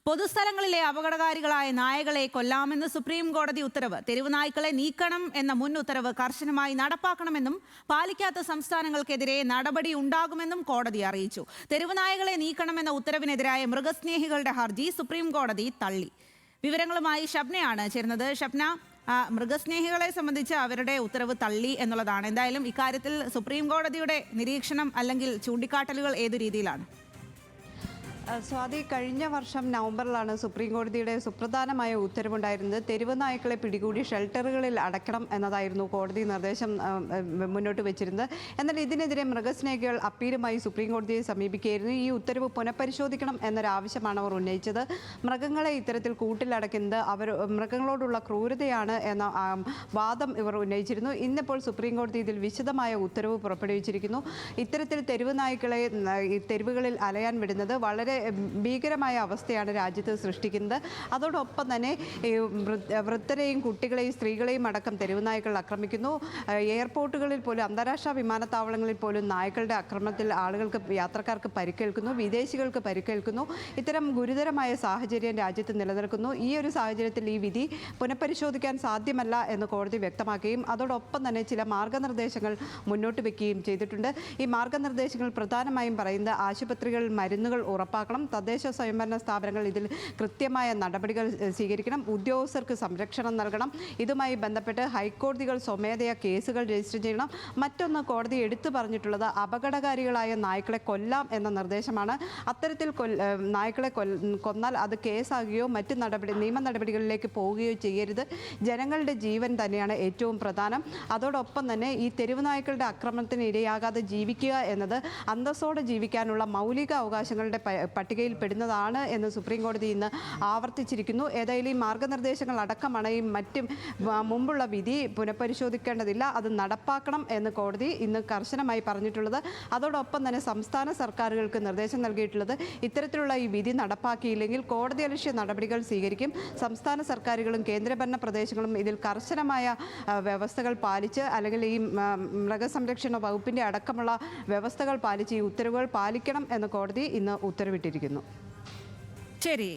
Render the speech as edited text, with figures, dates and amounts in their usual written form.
പൊതുസ്ഥലങ്ങളിലെ അപകടകാരികളായ നായകളെ കൊല്ലാമെന്ന് supreme കോടതി ഉത്തരവ്. തെരുവ് നായ്ക്കളെ നീക്കണം എന്ന മുൻ ഉത്തരവ് കർശനമായി നടപ്പാക്കണമെന്നും പാലിക്കാത്ത സംസ്ഥാനങ്ങൾക്കെതിരെ നടപടി ഉണ്ടാകുമെന്നും കോടതി അറിയിച്ചു. തെരുവ് നായകളെ നീക്കണമെന്ന ഉത്തരവിനെതിരായ മൃഗസ്നേഹികളുടെ ഹർജി സുപ്രീം കോടതി തള്ളി. വിവരങ്ങളുമായി ഷബ്നയാണ് ചേരുന്നത്. ഷബ്ന, മൃഗസ്നേഹികളെ സംബന്ധിച്ച് അവരുടെ ഉത്തരവ് തള്ളി എന്നുള്ളതാണ്. എന്തായാലും ഇക്കാര്യത്തിൽ സുപ്രീം കോടതിയുടെ നിരീക്ഷണം അല്ലെങ്കിൽ ചൂണ്ടിക്കാട്ടലുകൾ ഏതു രീതിയിലാണ്? സ്വാതി, കഴിഞ്ഞ വർഷം നവംബറിലാണ് സുപ്രീം കോടതിയുടെ സുപ്രധാനമായ ഉത്തരവുണ്ടായിരുന്നത്. തെരുവ് നായ്ക്കളെ പിടികൂടി ഷെൽട്ടറുകളിൽ അടയ്ക്കണം എന്നതായിരുന്നു കോടതി നിർദ്ദേശം മുന്നോട്ട് വെച്ചിരുന്നത്. എന്നാൽ ഇതിനെതിരെ മൃഗസ്നേഹികൾ അപ്പീലുമായി സുപ്രീം കോടതിയെ സമീപിക്കുകയായിരുന്നു. ഈ ഉത്തരവ് പുനഃപരിശോധിക്കണം എന്നൊരാവശ്യമാണ് അവർ ഉന്നയിച്ചത്. മൃഗങ്ങളെ ഇത്തരത്തിൽ കൂട്ടിലടയ്ക്കുന്നത് മൃഗങ്ങളോടുള്ള ക്രൂരതയാണ് എന്ന വാദം ഇവർ ഉന്നയിച്ചിരുന്നു. ഇന്നിപ്പോൾ സുപ്രീം കോടതി ഇതിൽ വിശദമായ ഉത്തരവ് പുറപ്പെടുവിച്ചിരിക്കുന്നു. ഇത്തരത്തിൽ തെരുവ് നായ്ക്കളെ തെരുവുകളിൽ അലയാൻ വിടുന്നത് വളരെ ഭീകരമായ അവസ്ഥയാണ് രാജ്യത്ത് സൃഷ്ടിക്കുന്നത്. അതോടൊപ്പം തന്നെ വൃദ്ധരെയും കുട്ടികളെയും സ്ത്രീകളെയും അടക്കം തെരുവ് നായ്ക്കൾ ആക്രമിക്കുന്നു. എയർപോർട്ടുകളിൽ പോലും, അന്താരാഷ്ട്ര വിമാനത്താവളങ്ങളിൽ പോലും നായ്ക്കളുടെ ആക്രമണത്തിൽ യാത്രക്കാർക്ക് പരിക്കേൽക്കുന്നു, വിദേശികൾക്ക് പരിക്കേൽക്കുന്നു. ഇത്തരം ഗുരുതരമായ സാഹചര്യം രാജ്യത്ത് നിലനിൽക്കുന്നു. ഈ ഒരു സാഹചര്യത്തിൽ ഈ വിധി പുനഃപരിശോധിക്കാൻ സാധ്യമല്ല എന്ന് കോടതി വ്യക്തമാക്കുകയും അതോടൊപ്പം തന്നെ ചില മാർഗനിർദ്ദേശങ്ങൾ മുന്നോട്ട് വയ്ക്കുകയും ചെയ്തിട്ടുണ്ട്. ഈ മാർഗനിർദ്ദേശങ്ങൾ പ്രധാനമായും പറയുന്നത് ആശുപത്രികളിൽ മരുന്നുകൾ ഉറപ്പാക്കണം, തദ്ദേശ സ്വയംഭരണ സ്ഥാപനങ്ങൾ ഇതിൽ കൃത്യമായ നടപടികൾ സ്വീകരിക്കണം, ഉദ്യോഗസ്ഥർക്ക് സംരക്ഷണം നൽകണം. ഇതുമായി ബന്ധപ്പെട്ട് ഹൈക്കോടതികൾ സ്വമേധയാ കേസുകൾ രജിസ്റ്റർ ചെയ്യണം. മറ്റൊന്ന് കോടതി എടുത്തു പറഞ്ഞിട്ടുള്ളത് അപകടകാരികളായ നായ്ക്കളെ കൊല്ലാം എന്ന നിർദ്ദേശമാണ്. അത്തരത്തിൽ നായ്ക്കളെ കൊന്നാൽ അത് കേസാകുകയോ മറ്റ് നിയമ നടപടികളിലേക്ക് പോവുകയോ ചെയ്യരുത്. ജനങ്ങളുടെ ജീവൻ തന്നെയാണ് ഏറ്റവും പ്രധാനം. അതോടൊപ്പം തന്നെ ഈ തെരുവ് നായ്ക്കളുടെ ആക്രമണത്തിന് ഇരയാകാതെ ജീവിക്കുക എന്നത് അന്തസ്സോടെ ജീവിക്കാനുള്ള മൗലിക അവകാശങ്ങളുടെ പട്ടികയിൽ പെടുന്നതാണ് എന്ന് സുപ്രീം കോടതി ഇന്ന് ആവർത്തിച്ചിരിക്കുന്നു. ഏതായാലും ഈ മാർഗനിർദ്ദേശങ്ങൾ അടക്കമാണ് ഈ മുമ്പുള്ള വിധി പുനഃപരിശോധിക്കേണ്ടതില്ല, അത് നടപ്പാക്കണം എന്ന് കോടതി ഇന്ന് കർശനമായി പറഞ്ഞിട്ടുള്ളത്. അതോടൊപ്പം തന്നെ സംസ്ഥാന സർക്കാരുകൾക്ക് നിർദ്ദേശം നൽകിയിട്ടുള്ളത് ഇത്തരത്തിലുള്ള ഈ വിധി നടപ്പാക്കിയില്ലെങ്കിൽ കോടതിയലക്ഷ്യ നടപടികൾ സ്വീകരിക്കും. സംസ്ഥാന സർക്കാരുകളും കേന്ദ്രഭരണ പ്രദേശങ്ങളും ഇതിൽ കർശനമായ വ്യവസ്ഥകൾ പാലിച്ച്, അല്ലെങ്കിൽ ഈ മൃഗസംരക്ഷണ വകുപ്പിൻ്റെ അടക്കമുള്ള വ്യവസ്ഥകൾ പാലിച്ച് ഈ ഉത്തരവുകൾ പാലിക്കണം എന്ന് കോടതി ഇന്ന് ഉത്തരവിട്ടിരിക്കുന്നു. ശരി.